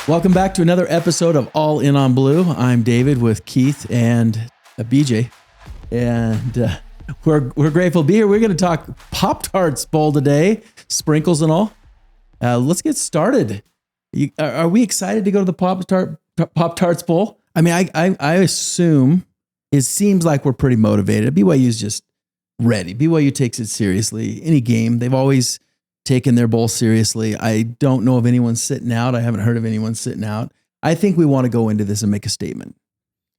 Welcome back to another episode of All In on Blue. I'm David with Keith and BJ, and we're grateful to be here. We're going to talk Pop-Tarts Bowl today, sprinkles and all. Let's get started. Are we excited to go to the Pop-Tarts Bowl? I mean, I assume it seems like we're pretty motivated. BYU's just ready. BYU takes it seriously. Any game, they've always taken their bowl seriously. I don't know of anyone sitting out. I haven't heard of anyone sitting out. I think we want to go into this and make a statement.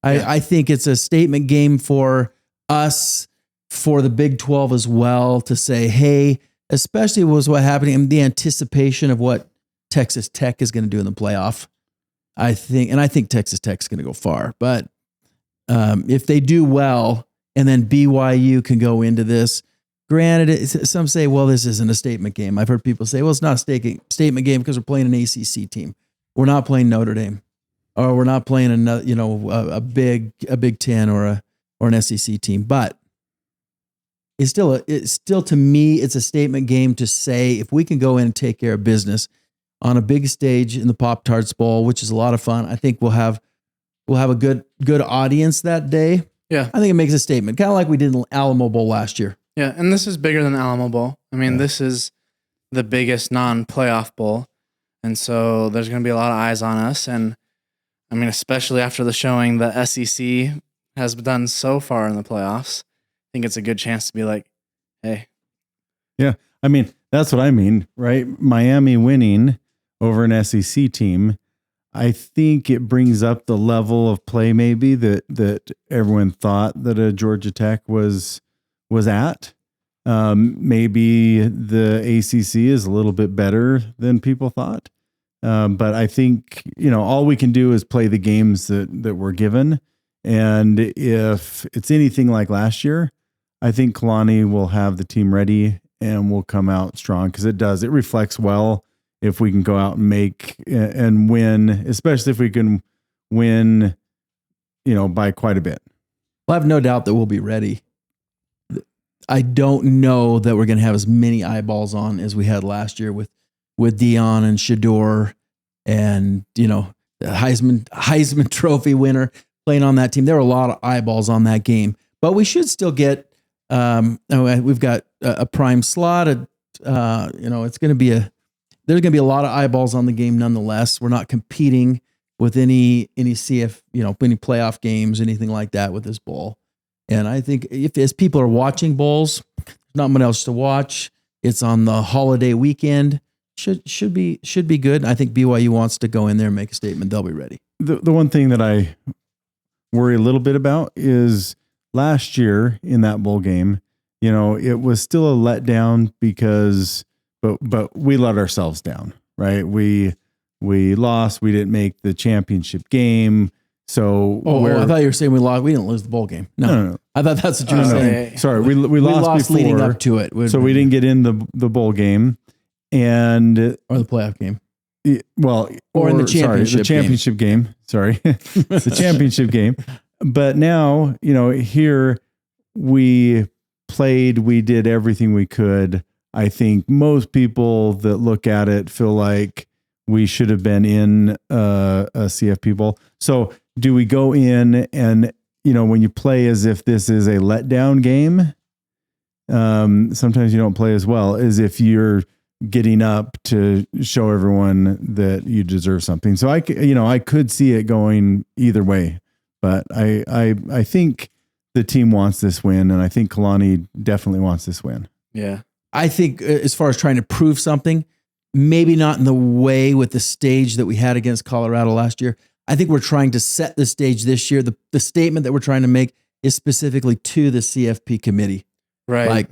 I think it's a statement game for us, for the Big 12 as well, to say, hey, especially was what happening in the anticipation of what Texas Tech is going to do in the playoff. I think Texas Tech is going to go far, but if they do well and then BYU can go into this, granted, some say, well, this isn't a statement game. I've heard people say, well, it's not a statement game because we're playing an ACC team. We're not playing Notre Dame, or we're not playing another, a Big Ten or an SEC team. But it's still to me, it's a statement game to say if we can go in and take care of business on a big stage in the Pop-Tarts Bowl, which is a lot of fun. I think we'll have a good audience that day. Yeah, I think it makes a statement, kind of like we did in the Alamo Bowl last year. Yeah, and this is bigger than the Alamo Bowl. I mean, This is the biggest non-playoff bowl, and so there's going to be a lot of eyes on us. And I mean, especially after the showing the SEC has done so far in the playoffs, I think it's a good chance to be like, hey. Yeah, I mean, that's what I mean, right? Miami winning over an SEC team, I think it brings up the level of play maybe that everyone thought that a Georgia Tech was at. Maybe the ACC is a little bit better than people thought. But I think, all we can do is play the games that we're given. And if it's anything like last year, I think Kalani will have the team ready and will come out strong, because it reflects well if we can go out and make and win, especially if we can win, by quite a bit. Well, I have no doubt that we'll be ready. I don't know that we're going to have as many eyeballs on as we had last year with Dion and Shador and, the Heisman Trophy winner playing on that team. There were a lot of eyeballs on that game, but we should still get, we've got a prime slot. It's going to be there's going to be a lot of eyeballs on the game nonetheless. We're not competing with any CF, any playoff games, anything like that with this bowl. And I think as people are watching bowls, there's not much else to watch. It's on the holiday weekend. Should be good. I think BYU wants to go in there and make a statement. They'll be ready. The one thing that I worry a little bit about is last year in that bowl game, it was still a letdown because, but we let ourselves down, right? We lost. We didn't make the championship game. So I thought you were saying we lost. We didn't lose the bowl game. No. I thought that's what you were saying. Sorry, we lost before, leading up to it. So we didn't get in the bowl game or the playoff game. Or in the championship game. Sorry, the championship game. But now, here we played. We did everything we could. I think most people that look at it feel like we should have been in a CFP bowl. So do we go in and, when you play as if this is a letdown game, sometimes you don't play as well as if you're getting up to show everyone that you deserve something. So I could see it going either way, but I think the team wants this win, and I think Kalani definitely wants this win. Yeah. I think as far as trying to prove something, maybe not in the way with the stage that we had against Colorado last year. I think we're trying to set the stage this year. The statement that we're trying to make is specifically to the CFP committee. Right. Like,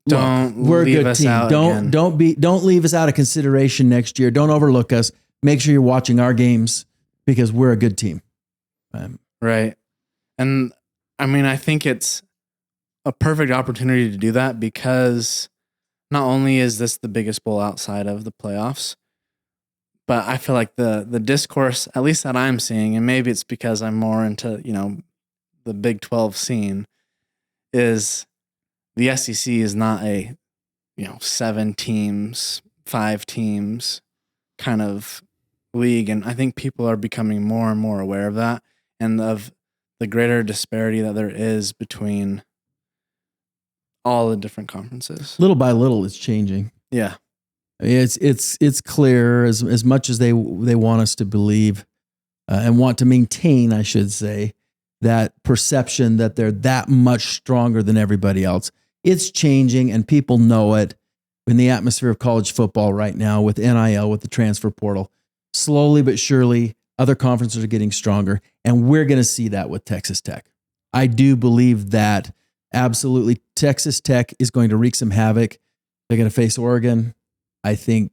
we're a good team. Don't leave us out of consideration next year. Don't overlook us. Make sure you're watching our games because we're a good team. Right. And I mean, I think it's a perfect opportunity to do that because not only is this the biggest bowl outside of the playoffs, but I feel like the discourse, at least that I'm seeing, and maybe it's because I'm more into, the Big 12 scene, is the SEC is not a, 7 teams, 5 teams kind of league. And I think people are becoming more and more aware of that and of the greater disparity that there is between all the different conferences. Little by little, it's changing. Yeah. It's clear as much as they want us to believe and want to maintain, I should say, that perception that they're that much stronger than everybody else. It's changing, and people know it in the atmosphere of college football right now with NIL, with the transfer portal. Slowly but surely, other conferences are getting stronger, and we're going to see that with Texas Tech. I do believe that absolutely Texas Tech is going to wreak some havoc. They're going to face Oregon. I think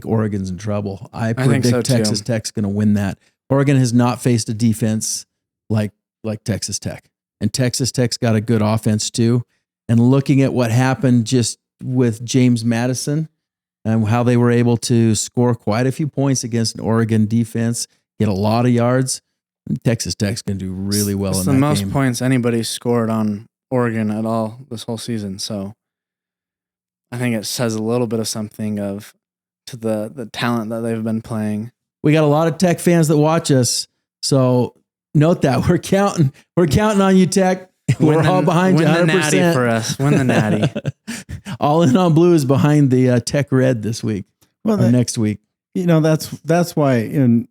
Oregon's in trouble. I predict so Texas too. Tech's going to win that. Oregon has not faced a defense like Texas Tech, and Texas Tech's got a good offense too. And looking at what happened just with James Madison and how they were able to score quite a few points against an Oregon defense, get a lot of yards, Texas Tech's going to do really well in that game. It's the most points anybody scored on Oregon at all this whole season. So I think it says a little bit of something to the talent that they've been playing. We got a lot of Tech fans that watch us, so note that we're counting on you, Tech. We're all behind you 100%. Win the natty for us. Win the natty. All in on blue is behind the Tech Red this week. Or next week. That's why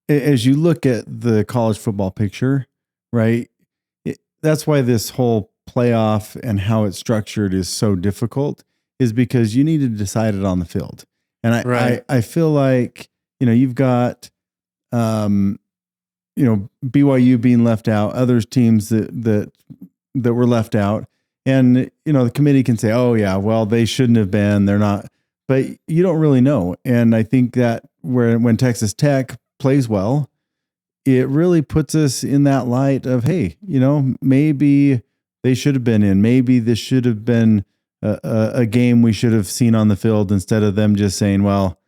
as you look at the college football picture, right? That's why this whole playoff and how it's structured is so difficult, is because you need to decide it on the field. And I feel like, you've got, BYU being left out, others teams that were left out. And, the committee can say, oh yeah, well, they shouldn't have been, they're not, but you don't really know. And I think that when Texas Tech plays well, it really puts us in that light of, hey, maybe they should have been in, maybe this should have been a game we should have seen on the field, instead of them just saying, well,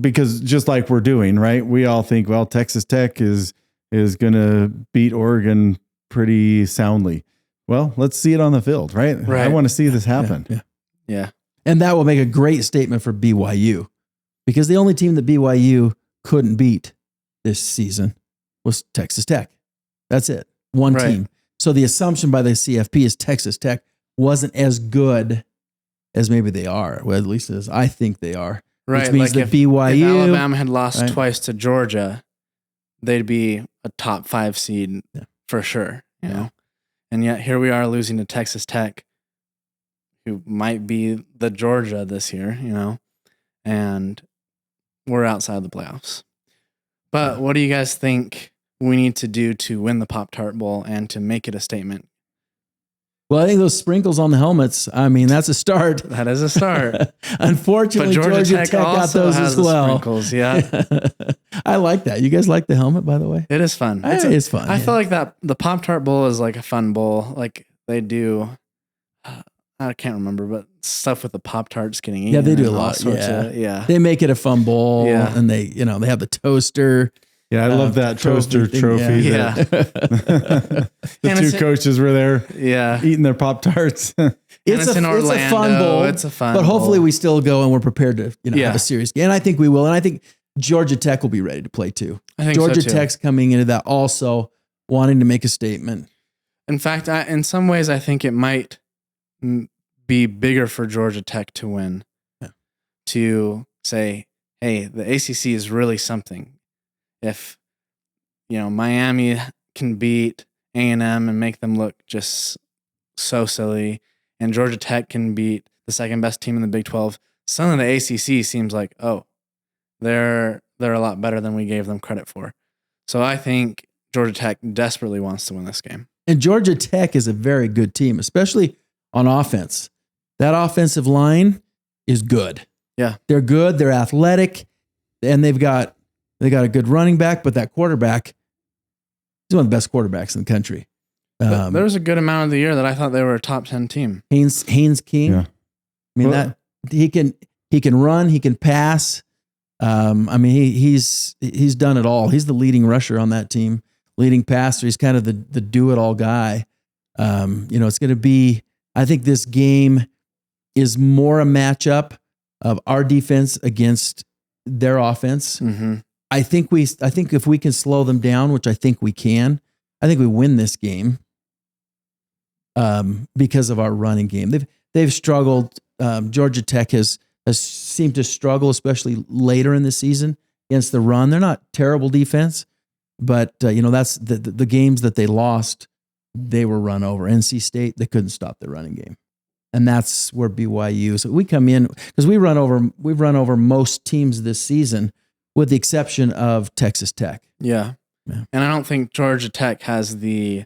because just like we're doing, right? We all think, well, Texas Tech is going to beat Oregon pretty soundly. Well, let's see it on the field, right? I want to see this happen. Yeah. And that will make a great statement for BYU, because the only team that BYU couldn't beat this season was Texas Tech. That's it. One team. So the assumption by the CFP is Texas Tech wasn't as good as maybe they are. Well, at least as I think they are. Right. Which means like that BYU... if Alabama had lost twice to Georgia, they'd be a top 5 seed for sure. You know? And yet here we are losing to Texas Tech, who might be the Georgia this year, and we're outside the playoffs. But what do you guys think we need to do to win the Pop-Tart Bowl and to make it a statement? Well, I think those sprinkles on the helmets, that's a start. That is a start. Unfortunately, Georgia Tech got those as well. Sprinkles, yeah. I like that. You guys like the helmet, by the way? It is fun. It's fun. I feel like that the Pop-Tart Bowl is like a fun bowl. Like they do, I can't remember, but stuff with the Pop-Tarts getting eaten. Yeah, they do a lot. They make it a a fun bowl, and they have the toaster. Yeah, I love that toaster trophy. Yeah. The two coaches were there eating their Pop-Tarts. It's a fun bowl. It's a fun But hopefully bowl. we still go and we're prepared to have a serious game. And I think we will. And I think Georgia Tech will be ready to play too. I think Georgia so too. Tech's coming into that also wanting to make a statement. In fact, in some ways, I think it might be bigger for Georgia Tech to win. Yeah. To say, hey, the ACC is really something. If Miami can beat A&M and make them look just so silly, and Georgia Tech can beat the second best team in the Big 12, suddenly the ACC seems like, they're a lot better than we gave them credit for. So I think Georgia Tech desperately wants to win this game. And Georgia Tech is a very good team, especially on offense. That offensive line is good. Yeah, they're good. They're athletic, and they got a good running back, but that quarterback is one of the best quarterbacks in the country. There was a good amount of the year that I thought they were a top 10 team. Haynes King. Yeah. That he can run, he can pass. He's done it all. He's the leading rusher on that team, leading passer. He's kind of the do-it-all guy. It's going to be, I think this game is more a matchup of our defense against their offense. Mm-hmm. I think if we can slow them down, which I think we can, I think we win this game. Because of our running game, they've struggled. Georgia Tech has seemed to struggle, especially later in the season against the run. They're not terrible defense, but that's the games that they lost. They were run over. NC State, they couldn't stop the running game, and that's where BYU. So we come in because we've run over most teams this season, with the exception of Texas Tech. Yeah, and I don't think Georgia Tech has the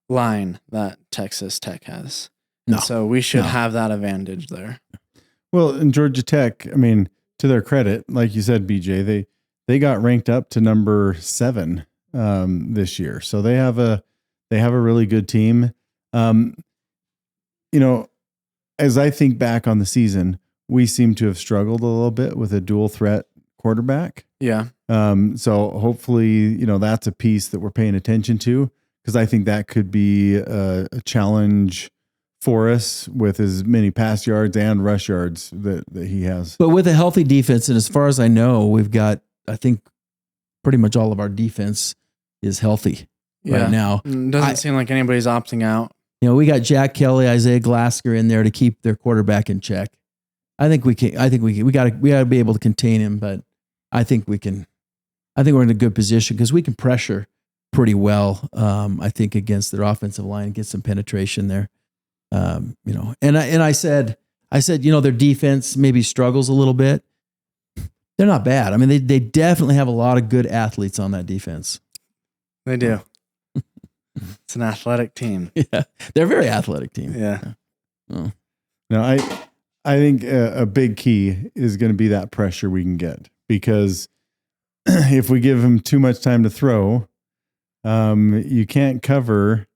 line that Texas Tech has. No. So we should have that advantage there. Well, in Georgia Tech, I mean, to their credit, like you said, BJ, they got ranked up to number 7 this year. So they have a really good team. As I think back on the season, we seem to have struggled a little bit with a dual threat quarterback. Yeah. So hopefully, that's a piece that we're paying attention to, because I think that could be a challenge for us with as many pass yards and rush yards that he has. But with a healthy defense, and as far as I know, we've got, I think, pretty much all of our defense is healthy right now. It doesn't seem like anybody's opting out. We got Jack Kelly, Isaiah Glasker in there to keep their quarterback in check. I think we can. We got to be able to contain him, but I think we can. I think we're in a good position because we can pressure pretty well. I think against their offensive line, get some penetration there. And I said, their defense maybe struggles a little bit. They're not bad. I mean, they definitely have a lot of good athletes on that defense. They do. It's an athletic team. Yeah, they're a very athletic team. Yeah. Oh. No, I think a big key is going to be that pressure we can get, because if we give them too much time to throw, you can't cover.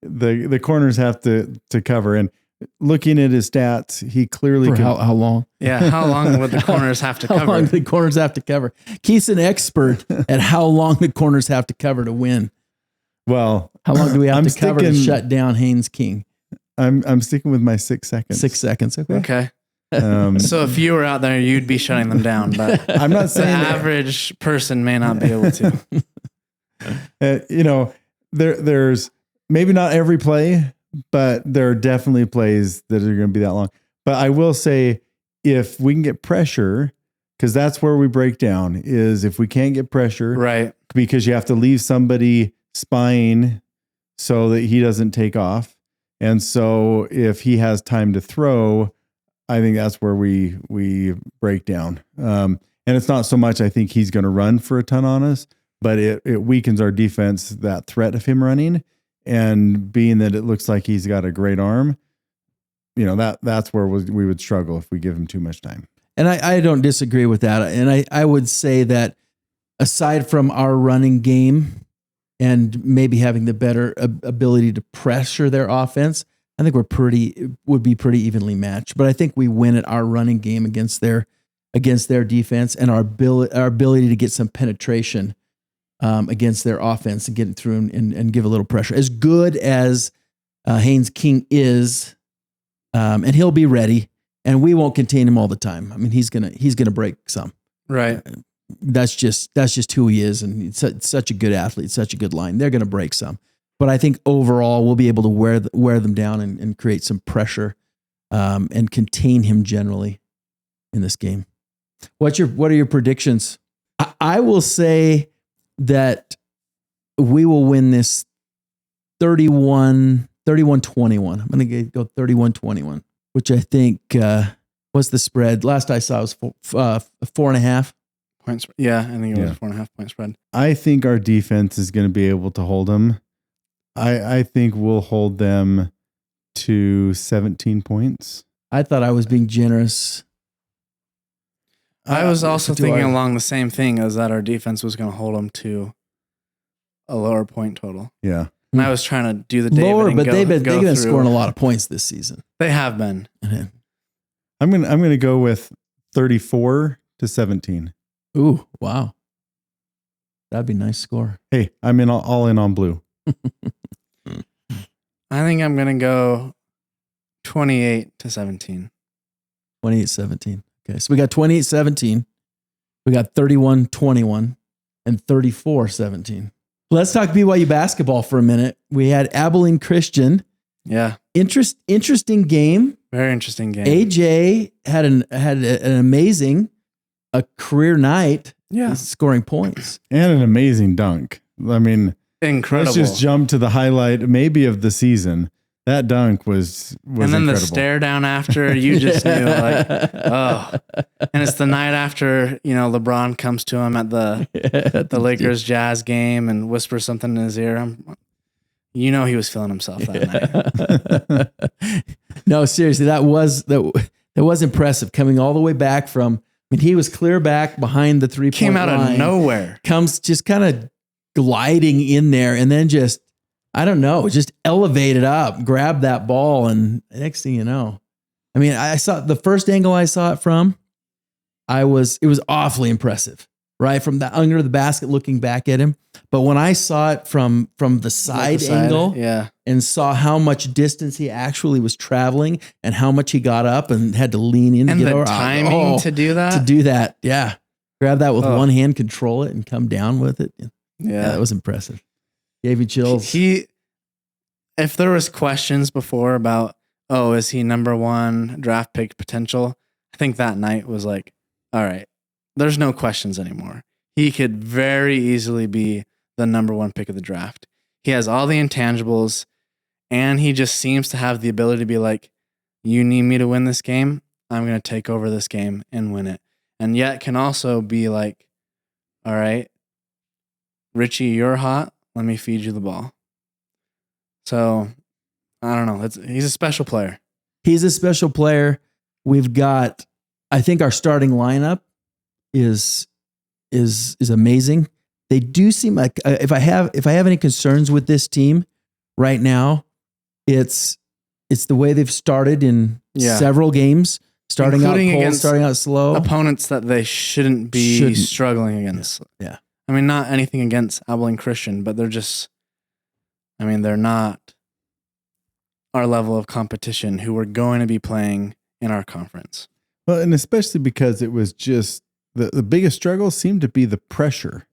The corners have to cover. And looking at his stats, he clearly can. How long? Yeah, how long would the corners have to cover? How long do the corners have to cover? Keith's an expert at how long the corners have to cover to win. Well, how long do we have to cover to shut down Haynes King? I'm sticking with my 6 seconds. 6 seconds. Okay. So if you were out there, you'd be shutting them down, but I'm not saying the average person may not be able to. There's maybe not every play, but there are definitely plays that are going to be that long. But I will say, if we can get pressure, because that's where we break down, is if we can't get pressure, right? Because you have to leave somebody spying so that he doesn't take off. And so if he has time to throw, I think that's where we break down. And it's not so much I think he's going to run for a ton on us, but it weakens our defense, that threat of him running. And being that it looks like he's got a great arm, that's where we would struggle if we give him too much time. And I don't disagree with that. And I would say that aside from our running game and maybe having the better ability to pressure their offense, I think would be pretty evenly matched. But I think we win at our running game against their defense, and our ability to get some penetration against their offense and get it through and give a little pressure. As good as Haynes King is, and he'll be ready, and we won't contain him all the time. I mean, he's gonna break some. Right. That's just who he is, and he's such a good athlete, such a good line. They're gonna break some, but I think overall we'll be able to wear them down and create some pressure, and contain him generally in this game. What are your predictions? I will say that we will win this 31-21. I'm going to go 31-21, which I think, what's the spread? Last I saw was 4.5 points. Yeah, I think it was 4.5 point spread. I think our defense is going to be able to hold them. I think we'll hold them to 17 points. I thought I was being generous. I was also thinking along the same thing, as that our defense was going to hold them to a lower point total. Yeah. And I was trying to do the David lower, and but they've go been through. scoring a lot of points this season. They have been. I'm gonna go with 34-17. Ooh, wow. That'd be a nice score. Hey, I'm all in on blue. I think I'm going to go 28-17. 28-17. Okay, so we got 28-17. We got 31-21 and 34-17. Let's talk BYU basketball for a minute. We had Abilene Christian. Yeah. Interesting game. Very interesting game. AJ had an amazing career night. Yeah. Scoring points. And an amazing dunk. I mean, incredible. Let's just jump to the highlight maybe of the season. That dunk was and then incredible. The stare down after, you just knew, like, oh. And it's the night after, LeBron comes to him at the Lakers Jazz game and whispers something in his ear. He was feeling himself that night. No, seriously, that was impressive. Coming all the way back from, he was clear back behind the 3-point Came out line, of nowhere. Comes just kind of gliding in there, and then just, I don't know, just elevated up, grabbed that ball, and next thing you know, I saw the first angle I saw it from, it was awfully impressive, right? From the under the basket looking back at him. But when I saw it from the side angle, yeah, and saw how much distance he actually was traveling and how much he got up and had to lean in and to get the over. timing to do that. Yeah. Grab that with one hand, control it, and come down with it. Yeah, that was impressive. Gave me chills. If there was questions before about, is he number 1 draft pick potential? I think that night was like, all right, there's no questions anymore. He could very easily be the number 1 pick of the draft. He has all the intangibles, and he just seems to have the ability to be like, you need me to win this game? I'm going to take over this game and win it. And yet can also be like, all right, Richie, you're hot. Let me feed you the ball. So, I don't know. He's a special player. He's a special player. We've got, I think our starting lineup is amazing. They do seem like, if I have any concerns with this team right now, it's the way they've started in several games, starting including out cold, starting out slow. Opponents that they shouldn't be struggling against. Yeah. Not anything against Abilene Christian, but they're just, they're not our level of competition who we're going to be playing in our conference. Well, and especially because it was just the biggest struggle seemed to be the pressure,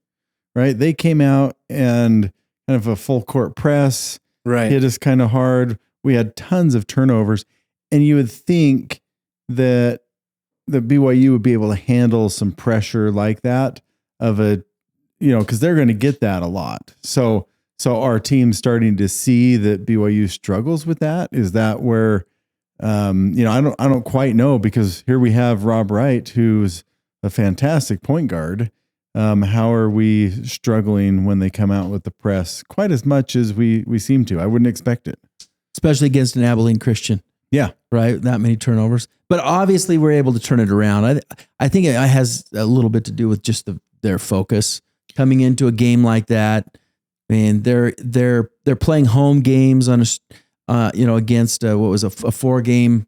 right? They came out and kind of a full court press, right? Hit us kind of hard. We had tons of turnovers, and you would think that the BYU would be able to handle some pressure like that because they're going to get that a lot. So our team's starting to see that BYU struggles with that. Is that where, I don't quite know, because here we have Rob Wright, who's a fantastic point guard. How are we struggling when they come out with the press quite as much as we seem to? I wouldn't expect it. Especially against an Abilene Christian. Yeah. Right. That many turnovers. But obviously we're able to turn it around. I think it has a little bit to do with just their focus coming into a game like that. They're playing home games on against what was a 4-game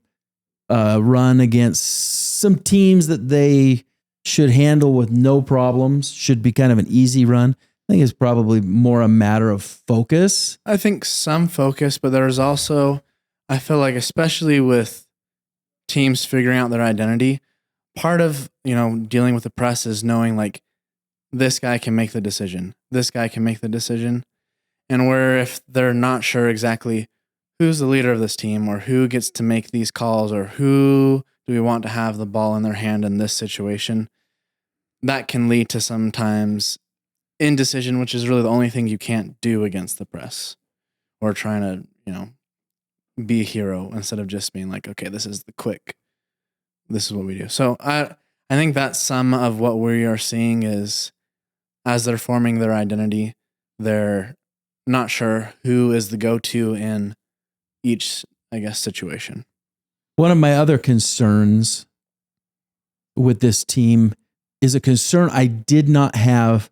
run against some teams that they should handle with no problems. Should be kind of an easy run. I think it's probably more a matter of focus. I think some focus, but there's also, I feel like, especially with teams figuring out their identity, part of, dealing with the press is knowing like this guy can make the decision. This guy can make the decision. And where if they're not sure exactly who's the leader of this team or who gets to make these calls or who do we want to have the ball in their hand in this situation, that can lead to sometimes indecision, which is really the only thing you can't do against the press or trying to, be a hero instead of just being like, okay, this is what we do. So I think that's some of what we are seeing is as they're forming their identity, they're not sure who is the go-to in each, situation. One of my other concerns with this team is a concern I did not have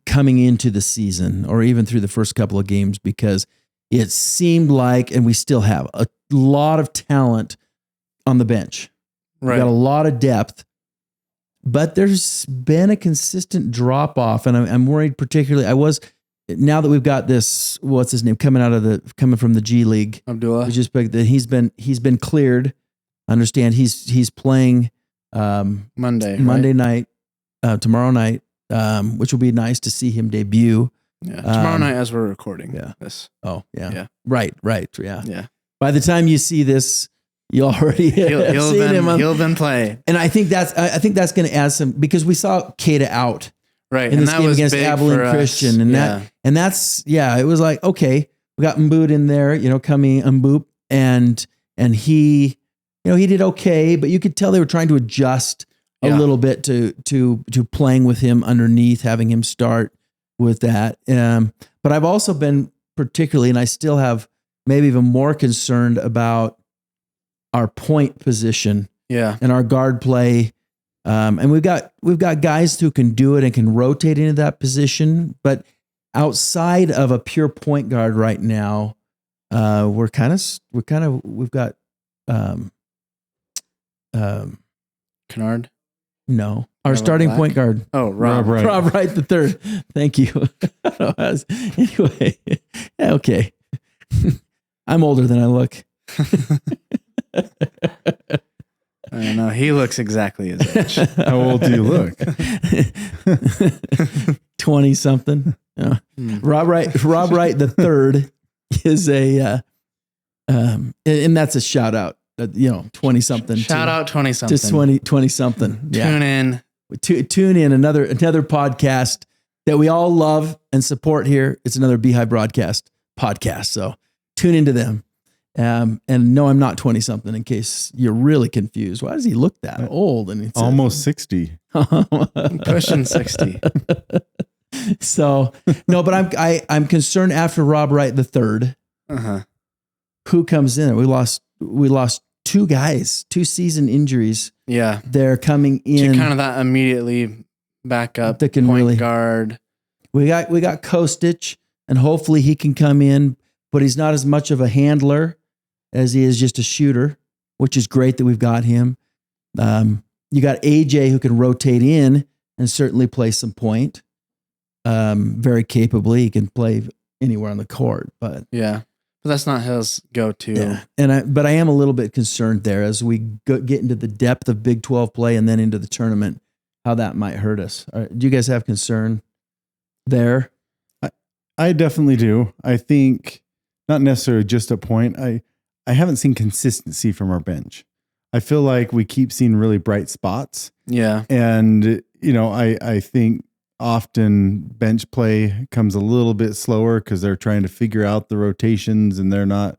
coming into the season or even through the first couple of games, because it seemed like, and we still have a lot of talent on the bench. Right. We've got a lot of depth, but there's been a consistent drop off. And I'm worried particularly, now that we've got this, what's his name, coming from the G League, Abdullah. We just picked that he's been cleared. I understand he's playing Monday night, tomorrow night, which will be nice to see him debut. Yeah, tomorrow night as we're recording this. Oh, yeah. Yeah. Right, yeah. Yeah. By the time you see this, you already have seen him. He'll been play. And I think that's going to add some, because we saw Kata out right in this game against Abilene Christian. And it was like, okay, we got Mboot in there, coming Mboop, and he, he did okay, but you could tell they were trying to adjust a little bit to playing with him underneath, having him start with that. But I've also been particularly, and I still have maybe even more concerned about our point position and our guard play. And we've got guys who can do it and can rotate into that position, but outside of a pure point guard right now, we've got Kennard. No, our starting point guard. Oh, Rob Wright the third. Thank you. Anyway, okay. I'm older than I look. I know, he looks exactly his age. How old do you look? 20 something. Rob Wright the third is and that's a shout out. 20 something. Shout out 20 something. Just 20 something. Yeah. Tune in. Another podcast that we all love and support here. It's another Beehive podcast. So tune into them. And no, I'm not 20 something, in case you're really confused. Why does he look that old? And it's almost 60. Pushing 60. So no, but I'm concerned after Rob Wright the third. Who comes in? We lost two guys, 2 season injuries. Yeah, they're coming in. Kind of that immediately back up that can point guard. We got Kostic, and hopefully he can come in, but he's not as much of a handler as he is just a shooter, which is great that we've got him. You got AJ who can rotate in and certainly play some point. Very capably, he can play anywhere on the court, but but that's not his go-to. Yeah. But I am a little bit concerned there as we get into the depth of Big 12 play and then into the tournament, how that might hurt us. Do you guys have concern there? I definitely do. I think not necessarily just a point. I haven't seen consistency from our bench. I feel like we keep seeing really bright spots. Yeah. And, I think often bench play comes a little bit slower because they're trying to figure out the rotations and they're not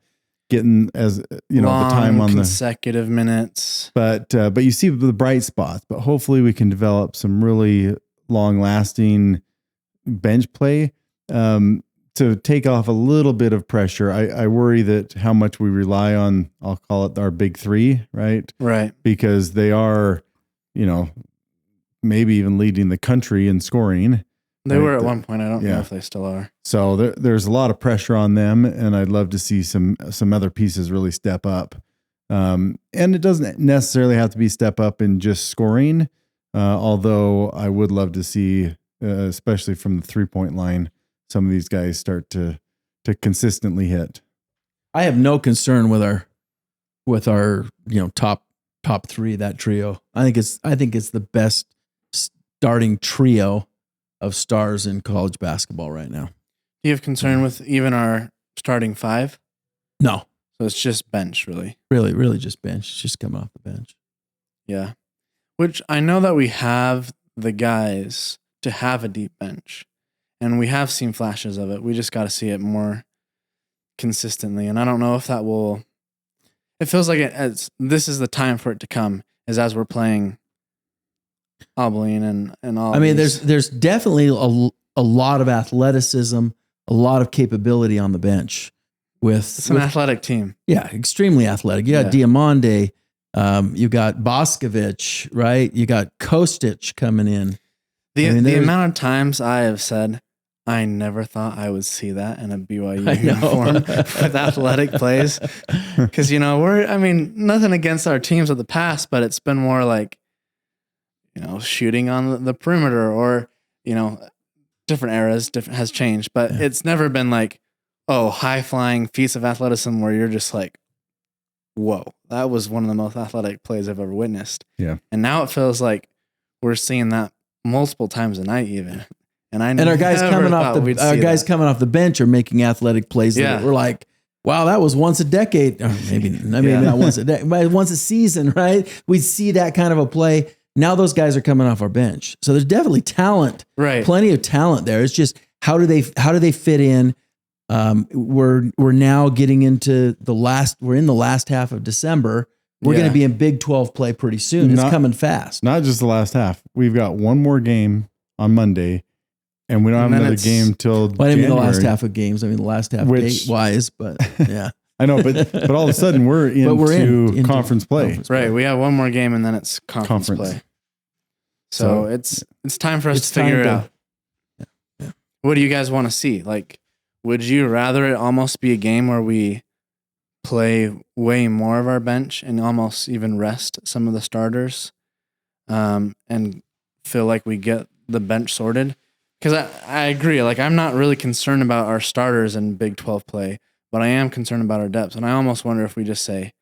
getting as the time on consecutive minutes. But you see the bright spots. But hopefully we can develop some really long lasting bench play to take off a little bit of pressure. I worry that how much we rely on, I'll call it our big 3, right? Right. Because they are, maybe even leading the country in scoring. They were at one point. I don't know if they still are. So there's a lot of pressure on them, and I'd love to see some other pieces really step up. And it doesn't necessarily have to be step up in just scoring, although I would love to see, especially from the 3-point line, some of these guys start to consistently hit. I have no concern with our top 3, that trio. I think it's the best starting trio of stars in college basketball right now. Do you have concern with even our starting 5? No. So it's just bench, really. Really just bench. It's just coming off the bench. Yeah. Which I know that we have the guys to have a deep bench. And we have seen flashes of it. We just got to see it more consistently. And I don't know if that will... It feels like this is the time for it to come, is as we're playing Abilene and all. I mean, there's definitely a lot of athleticism, a lot of capability on the bench. It's an athletic team. Yeah, extremely athletic. You got Diamande, you got Boscovich, right? You got Kostic coming in. The amount of times I have said, I never thought I would see that in a BYU uniform with athletic plays. Because, nothing against our teams of the past, but it's been more like, shooting on the perimeter or, different eras has changed. But it's never been like, high-flying feats of athleticism where you're just like, whoa, that was one of the most athletic plays I've ever witnessed. Yeah. And now it feels like we're seeing that multiple times a night even. And our guys coming off the bench are making athletic plays that we're like, wow, that was once a decade. Or maybe not once a decade, but once a season, right? We see that kind of a play. Now those guys are coming off our bench. So there's definitely talent, right? Plenty of talent there. It's just how do they fit in? We're now getting into we're in the last half of December. We're going to be in Big 12 play pretty soon. It's coming fast. Not just the last half. We've got one more game on Monday, and we don't have another game till January. I mean the last half of games. I mean the last half date-wise, but yeah. I know, but all of a sudden we're into conference play. Right. We have one more game and then it's conference play. So it's time for us to figure it out. Yeah. What do you guys want to see? Like, would you rather it almost be a game where we play way more of our bench and almost even rest some of the starters, and feel like we get the bench sorted? Because I agree. Like, I'm not really concerned about our starters in Big 12 play, but I am concerned about our depth. And I almost wonder if we just say,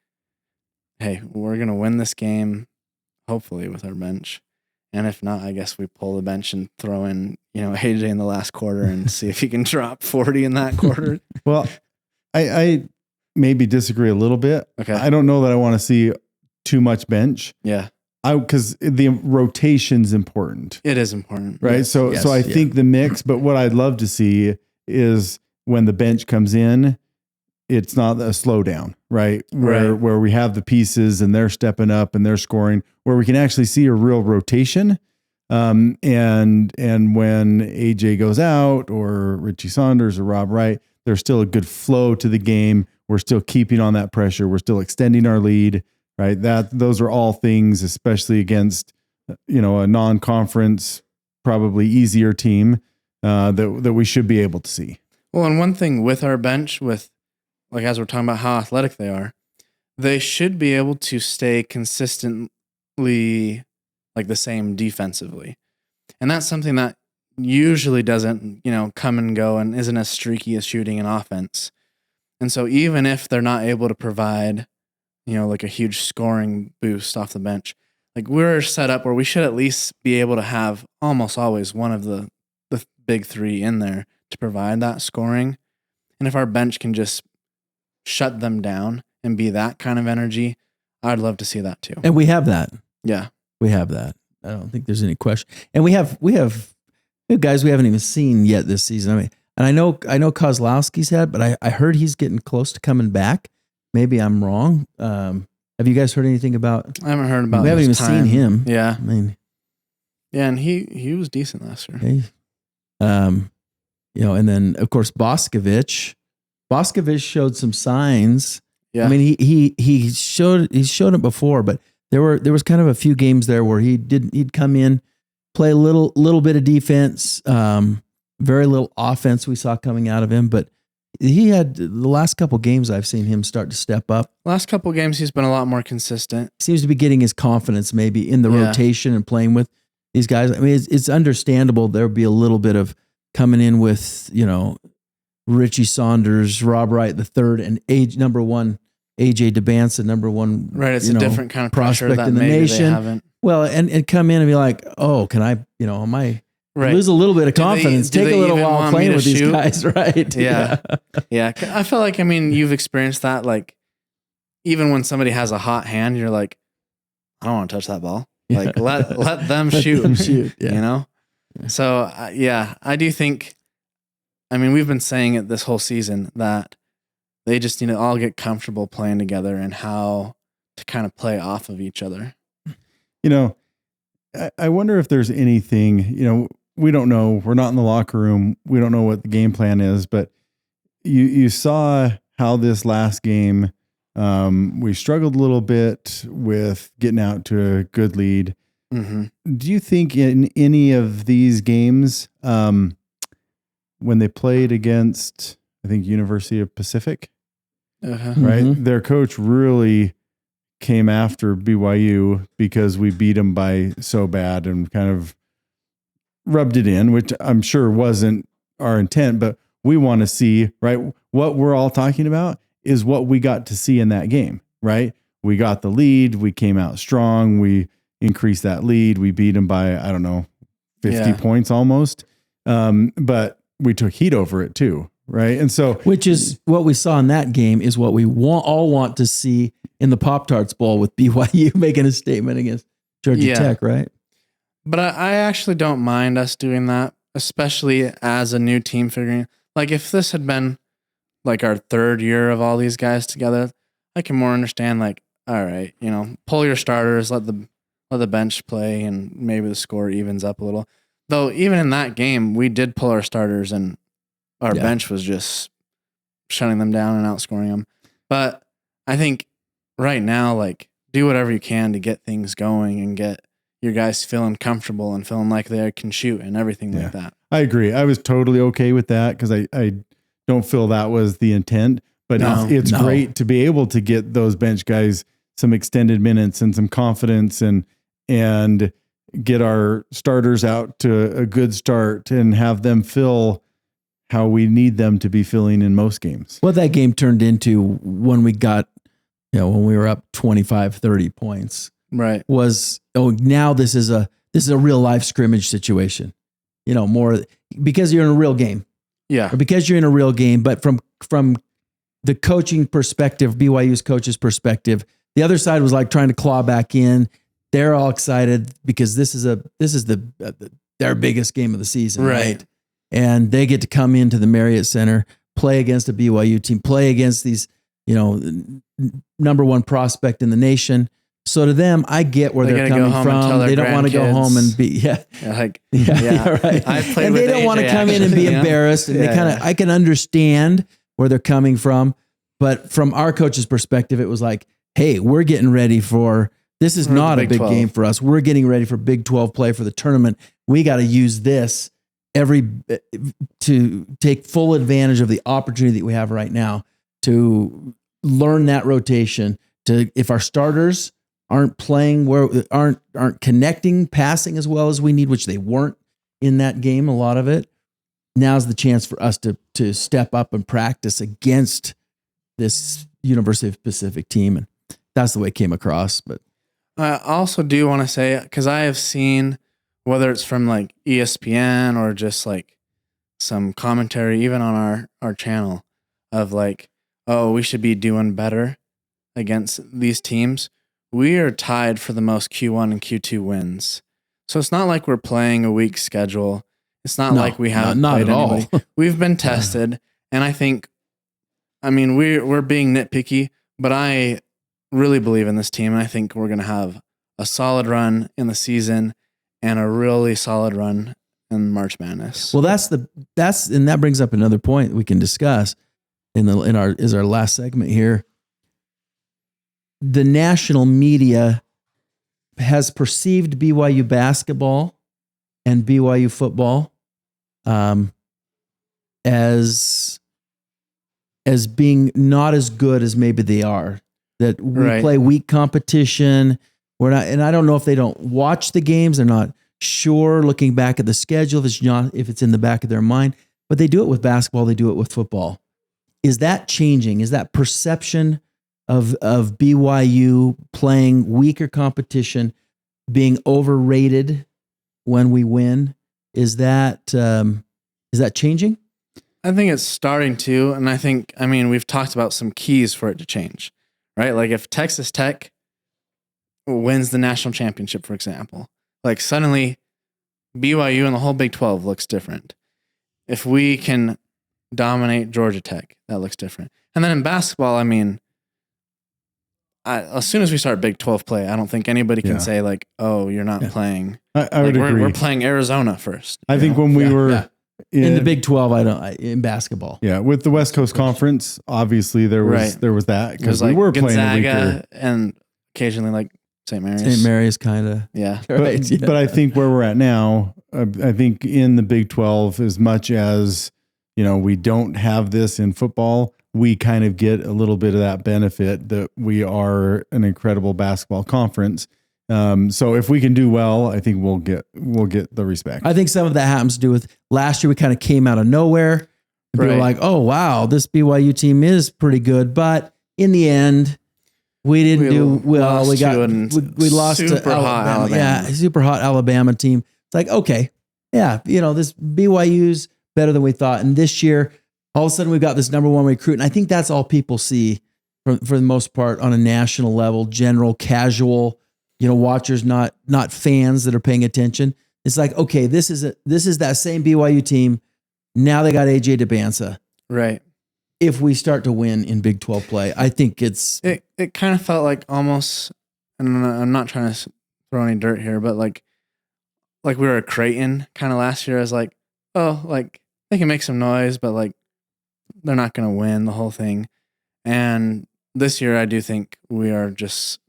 hey, we're going to win this game, hopefully, with our bench. And if not, I guess we pull the bench and throw in, AJ in the last quarter and see if he can drop 40 in that quarter. Well, I maybe disagree a little bit. Okay. I don't know that I want to see too much bench. Yeah. Because the rotation's important. It is important. Right. Yes. So I think the mix, but what I'd love to see is when the bench comes in, it's not a slowdown, right? Where we have the pieces and they're stepping up and they're scoring, where we can actually see a real rotation. And when AJ goes out or Richie Saunders or Rob Wright, there's still a good flow to the game. We're still keeping on that pressure. We're still extending our lead, right? Those are all things, especially against, a non-conference, probably easier team, that we should be able to see. Well, and one thing with our bench, as we're talking about how athletic they are, they should be able to stay consistently the same defensively. And that's something that usually doesn't, come and go and isn't as streaky as shooting in offense. And so even if they're not able to provide, a huge scoring boost off the bench, we're set up where we should at least be able to have almost always one of the big three in there to provide that scoring. And if our bench can just shut them down and be that kind of energy, I'd love to see that too. And we have that. Yeah. We have that. I don't think there's any question. And we have guys we haven't even seen yet this season. I mean, and I know Kozlowski's had, but I heard he's getting close to coming back. Maybe I'm wrong. Have you guys heard anything about? I haven't heard about. We haven't even seen him. Yeah. I mean, yeah, and he was decent last year. Okay. And then of course Boscovich showed some signs. Yeah. I mean, he showed it before, but there was kind of a few games there where he'd come in, play a little bit of defense, very little offense we saw coming out of him, but he had the last couple games I've seen him start to step up. Last couple games he's been a lot more consistent. Seems to be getting his confidence maybe in the rotation and playing with these guys. I mean, it's understandable there would be a little bit of coming in with, Richie Saunders, Rob Wright the third, and number one AJ DeBansa, number one. Right, it's a different kind of prospect that in the maybe nation. They haven't. Well, and come in and be like, oh, can I? Am I? Right. Lose a little bit of confidence. Take a little while playing with these guys, right? Yeah. Yeah. I feel like, you've experienced that. Like, even when somebody has a hot hand, you're like, I don't want to touch that ball. Like, let them shoot. Yeah. So, I do think, we've been saying it this whole season that they just need to all get comfortable playing together and how to kind of play off of each other. I wonder if there's anything, we don't know. We're not in the locker room. We don't know what the game plan is, but you saw how this last game, we struggled a little bit with getting out to a good lead. Mm-hmm. Do you think in any of these games, when they played against, I think, University of Pacific, right? Mm-hmm. Their coach really came after BYU because we beat them by so bad and kind of rubbed it in, which I'm sure wasn't our intent, but we want to see, right? What we're all talking about is what we got to see in that game. right? We got the lead. We came out strong. We increased that lead. We beat them by, 50 points almost. But we took heat over it too, right? And so, which is what we saw in that game is what we all want to see in the Pop-Tarts Bowl with BYU making a statement against Georgia Tech, right? But I actually don't mind us doing that, especially as a new team figuring. Like if this had been like our third year of all these guys together, I can more understand like, all right, pull your starters, let the bench play, and maybe the score evens up a little. Though even in that game, we did pull our starters, and our bench was just shutting them down and outscoring them. But I think right now, like, do whatever you can to get things going and get your guys feeling comfortable and feeling like they can shoot and everything like that. I agree. I was totally okay with that because I don't feel that was the intent. But it's great to be able to get those bench guys some extended minutes and some confidence and get our starters out to a good start and have them feel how we need them to be feeling in most games. What that game turned into when we got, when we were up 25, 30 points, right, was, now this is a real life scrimmage situation, more because you're in a real game. Yeah. Or because you're in a real game, but from the coaching perspective, BYU's coach's perspective, the other side was like trying to claw back in. They're all excited because this is their biggest game of the season, right? And they get to come into the Marriott Center, play against a BYU team, play against these, number one prospect in the nation. So to them, I get where they're coming from. They don't want to go home and be right. And they don't want to come in and be embarrassed. And I can understand where they're coming from, but from our coach's perspective, it was like, hey, we're getting ready for. This is not a big 12 game for us. We're getting ready for Big 12 play for the tournament. We got to use this to take full advantage of the opportunity that we have right now to learn that rotation. If our starters aren't playing aren't connecting, passing as well as we need, which they weren't in that game, a lot of it. Now's the chance for us to step up and practice against this University of Pacific team, and that's the way it came across. But I also do want to say, because I have seen, whether it's from like ESPN or just like some commentary, even on our channel, of like, oh, we should be doing better against these teams. We are tied for the most Q1 and Q2 wins. So it's not like we're playing a weak schedule. It's not like we haven't not played at anybody. all. We've been tested. And I think, we're being nitpicky, but I really believe in this team. And I think we're going to have a solid run in the season and a really solid run in March Madness. Well, and that brings up another point we can discuss is our last segment here. The national media has perceived BYU basketball and BYU football as being not as good as maybe they are. That we play weak competition. We're not, and I don't know if they don't watch the games. They're not sure looking back at the schedule if it's in the back of their mind. But they do it with basketball. They do it with football. Is that changing? Is that perception of BYU playing weaker competition being overrated when we win? Is that changing? I think it's starting to, and I think we've talked about some keys for it to change, right? Like if Texas Tech wins the national championship, for example, like suddenly BYU and the whole Big 12 looks different. If we can dominate Georgia Tech, that looks different. And then in basketball, as soon as we start Big 12 play, I don't think anybody can say like, "Oh, you're not playing." I would agree. We're playing Arizona first. I think when we were in the Big 12, in basketball. Yeah, with the West Coast Conference, obviously there was that because we were playing a weaker and occasionally like St. Mary's. St. Mary's kind of. Yeah. But I think where we're at now, I think in the Big 12, as much as we don't have this in football, we kind of get a little bit of that benefit that we are an incredible basketball conference. So if we can do well, I think we'll get the respect. I think some of that happens to do with last year we kind of came out of nowhere and people were like, oh wow, this BYU team is pretty good. But in the end, We didn't do well. We lost to super hot Alabama. Yeah, super hot Alabama team. It's like, okay, yeah, this BYU's better than we thought. And this year, all of a sudden, we've got this number one recruit. And I think that's all people see for the most part on a national level, general, casual, watchers, not fans that are paying attention. It's like, okay, this is that same BYU team. Now they got AJ DeBansa. Right. If we start to win in Big 12 play, I think it kind of felt like almost, and I'm not trying to throw any dirt here, but like we were a Creighton kind of last year. I was like, oh, like they can make some noise, but like they're not going to win the whole thing. And this year, I do think we are just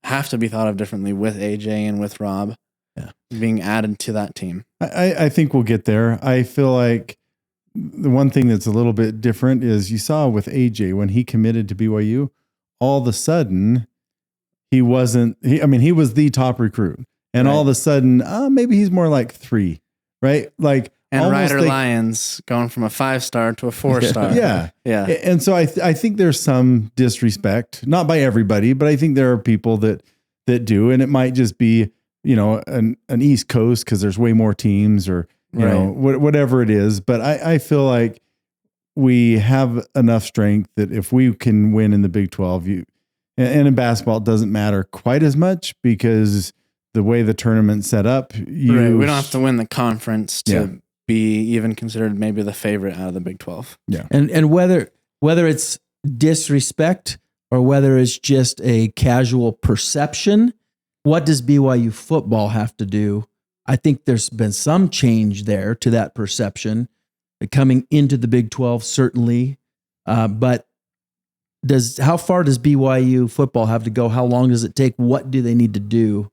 have to be thought of differently with AJ and with Rob being added to that team. I think we'll get there. I feel like the one thing that's a little bit different is you saw with AJ when he committed to BYU, all of a sudden he was the top recruit. And all of a sudden, maybe he's more like 3, right? Like, and Ryder Lyons going from a 5-star to a 4-star. Yeah. And so I think there's some disrespect, not by everybody, but I think there are people that do, and it might just be, an East Coast because there's way more teams or, whatever it is. But I feel like we have enough strength that if we can win in the Big 12, and in basketball, it doesn't matter quite as much because the way the tournament's set up, we don't have to win the conference to be even considered maybe the favorite out of the Big 12. Yeah. And whether it's disrespect or whether it's just a casual perception, what does BYU football have to do? I think there's been some change there to that perception coming into the Big 12, certainly. But how far does BYU football have to go? How long does it take? What do they need to do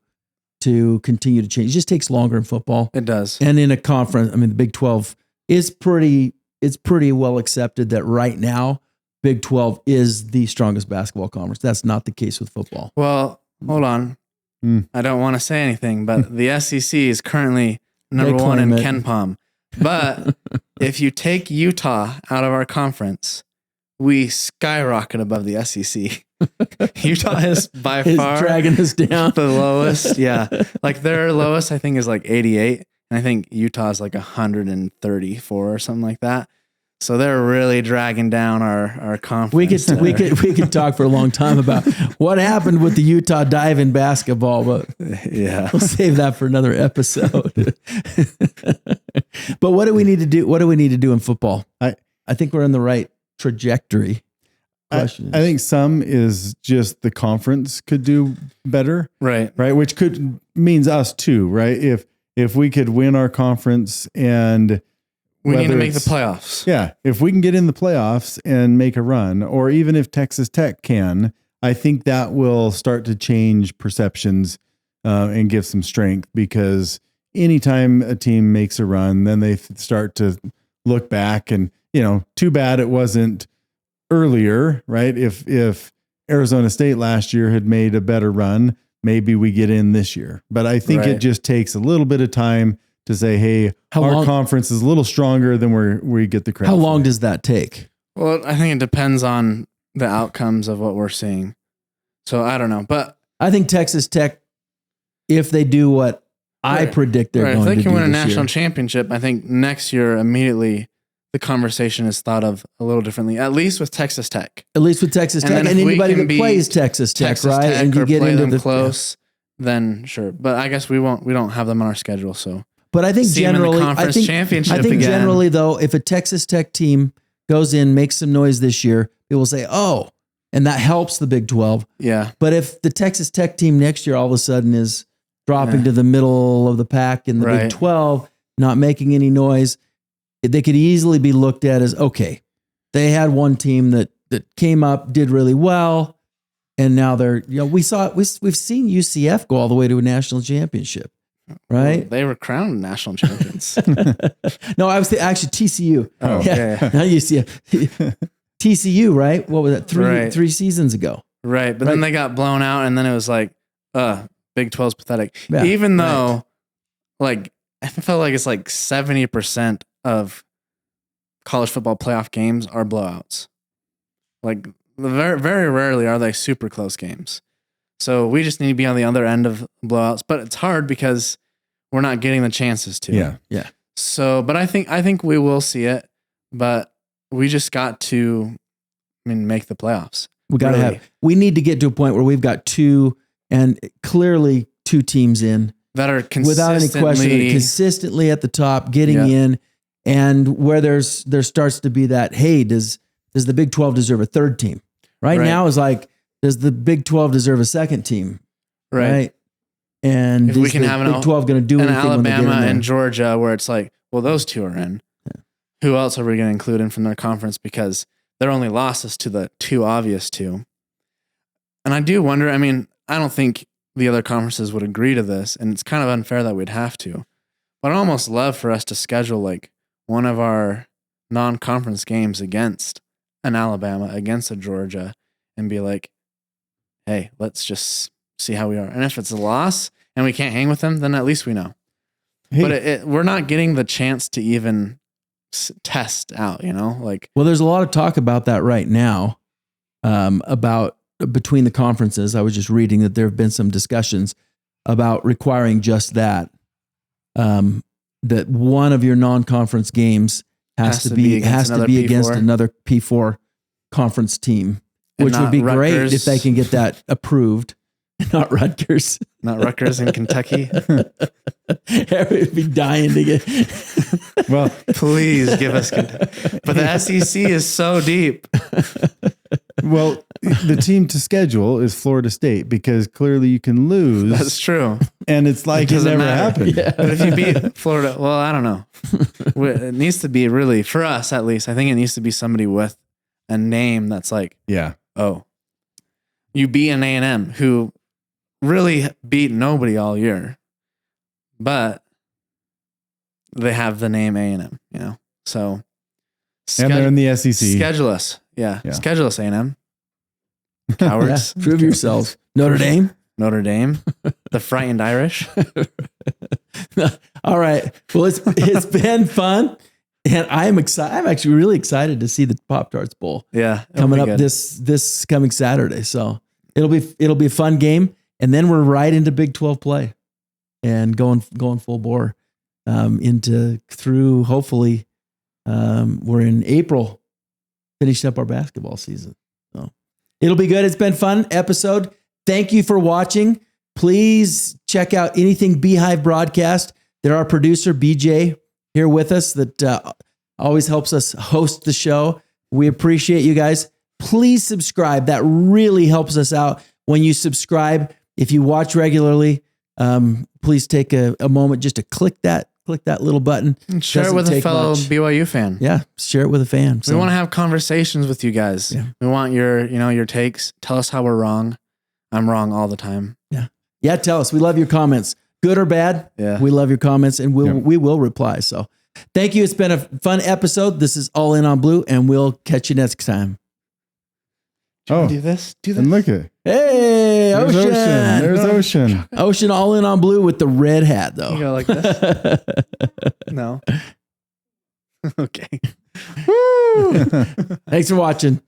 to continue to change? It just takes longer in football. It does. And in a conference, the Big 12 is pretty well accepted that right now, Big 12 is the strongest basketball conference. That's not the case with football. Well, hold on. I don't want to say anything, but the SEC is currently number 1 in KenPom. But if you take Utah out of our conference, we skyrocket above the SEC. Utah is by far dragging us down. The lowest. Yeah. Like their lowest, I think, is like 88. And I think Utah is like 134 or something like that. So they're really dragging down our conference. We could talk for a long time about what happened with the Utah dive in basketball, but we'll save that for another episode. But what do we need to do? What do we need to do in football? I think we're in the right trajectory. I think some is just the conference could do better, right? Which means us too, right? If we could win our conference and we need to make the playoffs. Yeah, if we can get in the playoffs and make a run, or even if Texas Tech can, I think that will start to change perceptions and give some strength. Because anytime a team makes a run, then they start to look back and too bad it wasn't earlier, right? If Arizona State last year had made a better run, maybe we get in this year. But I think it just takes a little bit of time to say, hey, our conference is a little stronger than we get the credit. How long does that take? Well, I think it depends on the outcomes of what we're seeing. So I don't know, but I think Texas Tech, if they do what I predict they're going to do, if they can win a national championship, I think next year immediately the conversation is thought of a little differently. At least with Texas Tech. At least with Texas Tech, and anybody that plays Texas Tech, right? Tech, and you get into them close, then sure. But I guess we won't. We don't have them on our schedule, so. But I think generally, generally though, if a Texas Tech team goes in, makes some noise this year, it will say, "Oh," and that helps the Big 12. Yeah. But if the Texas Tech team next year all of a sudden is dropping to the middle of the pack in the Big 12, not making any noise, they could easily be looked at as, okay, they had one team that came up, did really well, and now they're we've seen UCF go all the way to a national championship. Right, well, they were crowned national champions. No, I was actually TCU. Oh, okay. Not UCF. TCU, right? What was that? Three seasons ago. Right, but then they got blown out, and then it was like, Big 12's pathetic. Yeah, even though, like, I felt like it's like 70% of college football playoff games are blowouts. Like very, very rarely are they super close games. So we just need to be on the other end of blowouts. But it's hard because we're not getting the chances to. Yeah. So, but I think we will see it. But we just got to, make the playoffs. We need to get to a point where we've got two teams in that are without any question consistently at the top, getting in, and where there starts to be that, hey, does the Big 12 deserve a third team? Right now is like, does the Big 12 deserve a second team? Right. And if we can have Big 12 going to do anything Alabama and Georgia, where it's like, well, those two are in. Yeah. Who else are we going to include in from their conference? Because their only losses to the two obvious two. And I do wonder, I don't think the other conferences would agree to this, and it's kind of unfair that we'd have to. But I'd almost love for us to schedule like one of our non-conference games against an Alabama, against a Georgia, and be like, hey, let's just see how we are. And if it's a loss and we can't hang with them, then at least we know. Hey. But we're not getting the chance to even test out, well, there's a lot of talk about that right now, about between the conferences. I was just reading that there have been some discussions about requiring just that, that one of your non-conference games has to be against another P4 conference team, which would be Rutgers. Great if they can get that approved. Not Rutgers. Not Rutgers in Kentucky. Everybody'd be dying to get. Well, please give us Kentucky. But the SEC is so deep. Well, the team to schedule is Florida State, because clearly you can lose. That's true. And it's like it never happened. Yeah. But if you beat Florida, well, I don't know. It needs to be really, for us at least, I think it needs to be somebody with a name that's like, oh, you beat an A&M who really beat nobody all year, but they have the name A&M, so. And they're in the SEC. Schedule us. Yeah. Schedule us, A&M. Cowards. Yeah, prove yourselves. Notre Dame. The frightened Irish. All right. Well, it's been fun. And I'm excited. I'm actually really excited to see the Pop-Tarts Bowl. Yeah. Coming up this coming Saturday. So it'll be a fun game. And then we're right into Big 12 play and going full bore through hopefully we're in April, finished up our basketball season. So it'll be good. It's been a fun episode. Thank you for watching. Please check out anything Beehive broadcast. They're our producer, BJ, here with us that always helps us host the show. We appreciate you guys. Please subscribe. That really helps us out when you subscribe. If you watch regularly, please take a moment just to click that little button. And share it with a fellow BYU fan. Yeah, share it with a fan. We want to have conversations with you guys. Yeah. We want your takes. Tell us how we're wrong. I'm wrong all the time. Yeah, tell us. We love your comments. Good or bad, we love your comments, and we will reply. So thank you. It's been a fun episode. This is All In on Blue, and we'll catch you next time. Do this. And look at it. Hey, Ocean. There's Ocean. Ocean all in on blue with the red hat, though. You go like this? No. Okay. Woo! Thanks for watching.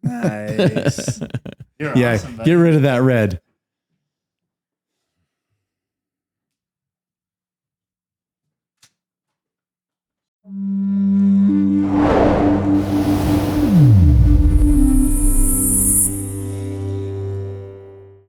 Nice. You're awesome, buddy. Get rid of that red.